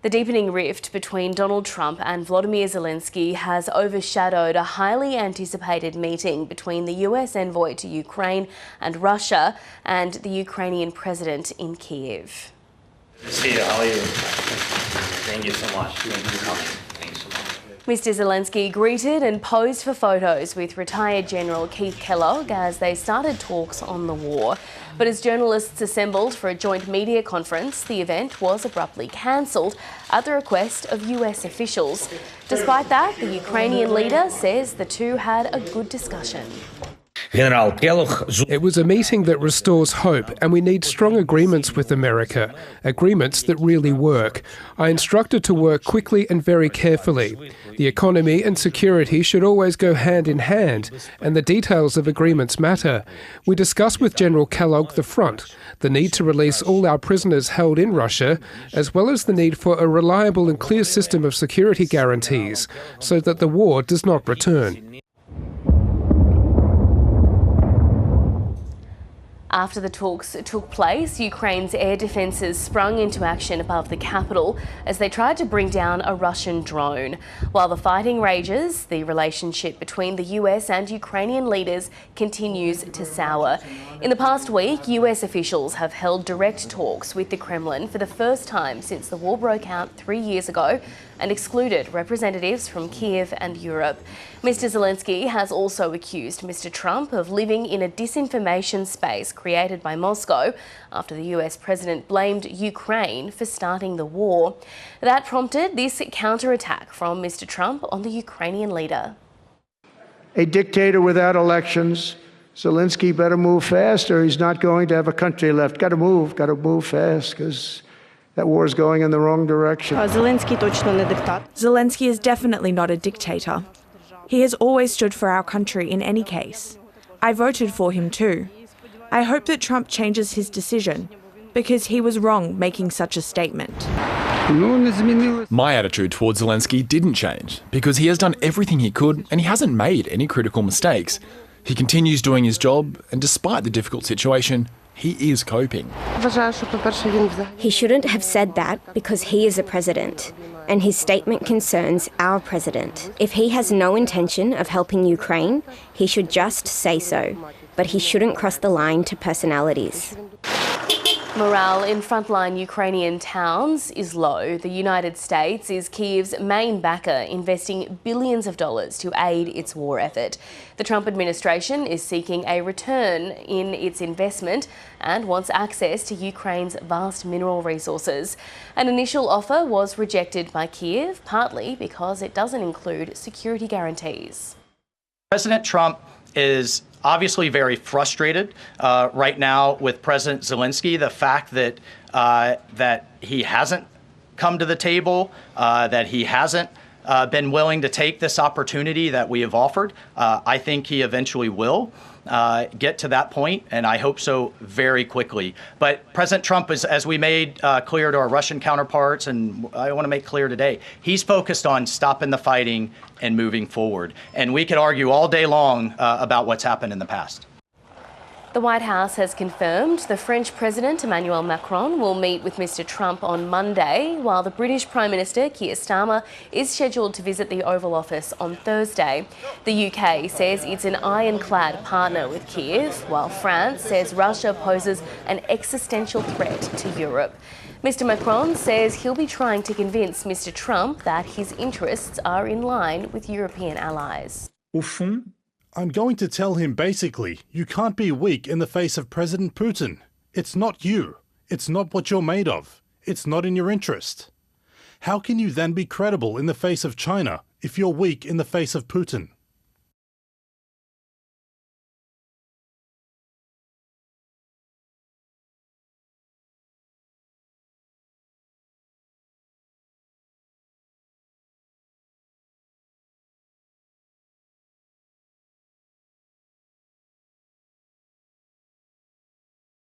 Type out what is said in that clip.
The deepening rift between Donald Trump and Volodymyr Zelenskyy has overshadowed a highly anticipated meeting between the US envoy to Ukraine and Russia and the Ukrainian president in Kyiv. Peter, how are you? Thank you so much for coming. Thanks so much. Mr Zelenskyy greeted and posed for photos with retired General Keith Kellogg as they started talks on the war. But as journalists assembled for a joint media conference, the event was abruptly cancelled at the request of US officials. Despite that, the Ukrainian leader says the two had a good discussion. It was a meeting that restores hope, and we need strong agreements with America, agreements that really work. I instructed to work quickly and very carefully. The economy and security should always go hand in hand, and the details of agreements matter. We discussed with General Kellogg the front, the need to release all our prisoners held in Russia, as well as the need for a reliable and clear system of security guarantees, so that the war does not return. After the talks took place, Ukraine's air defences sprung into action above the capital as they tried to bring down a Russian drone. While the fighting rages, the relationship between the US and Ukrainian leaders continues to sour. In the past week, US officials have held direct talks with the Kremlin for the first time since the war broke out 3 years ago and excluded representatives from Kyiv and Europe. Mr Zelenskyy has also accused Mr Trump of living in a disinformation space created by Moscow after the US president blamed Ukraine for starting the war. That prompted this counterattack from Mr Trump on the Ukrainian leader. A dictator without elections. Zelenskyy better move fast or he's not going to have a country left. Got to move fast because that war is going in the wrong direction. Zelenskyy is definitely not a dictator. He has always stood for our country in any case. I voted for him too. I hope that Trump changes his decision, because he was wrong making such a statement. My attitude towards Zelenskyy didn't change, because he has done everything he could and he hasn't made any critical mistakes. He continues doing his job, and despite the difficult situation, he is coping. He shouldn't have said that because he is a president, and his statement concerns our president. If he has no intention of helping Ukraine, he should just say so, but he shouldn't cross the line to personalities. Morale in frontline Ukrainian towns is low. The United States is Kyiv's main backer, investing billions of dollars to aid its war effort. The Trump administration is seeking a return in its investment and wants access to Ukraine's vast mineral resources. An initial offer was rejected by Kyiv, partly because it doesn't include security guarantees. President Trump is obviously very frustrated right now with President Zelenskyy. The fact that that he hasn't come to the table, that he hasn't been willing to take this opportunity that we have offered. I think he eventually will get to that point, and I hope so very quickly. But President Trump is, as we made clear to our Russian counterparts, and I want to make clear today, he's focused on stopping the fighting and moving forward. And we could argue all day long about what's happened in the past. The White House has confirmed the French President Emmanuel Macron will meet with Mr Trump on Monday, while the British Prime Minister Keir Starmer is scheduled to visit the Oval Office on Thursday. The UK says it's an ironclad partner with Kyiv, while France says Russia poses an existential threat to Europe. Mr Macron says he'll be trying to convince Mr Trump that his interests are in line with European allies. Au fond, I'm going to tell him basically, you can't be weak in the face of President Putin. It's not you. It's not what you're made of. It's not in your interest. How can you then be credible in the face of China if you're weak in the face of Putin?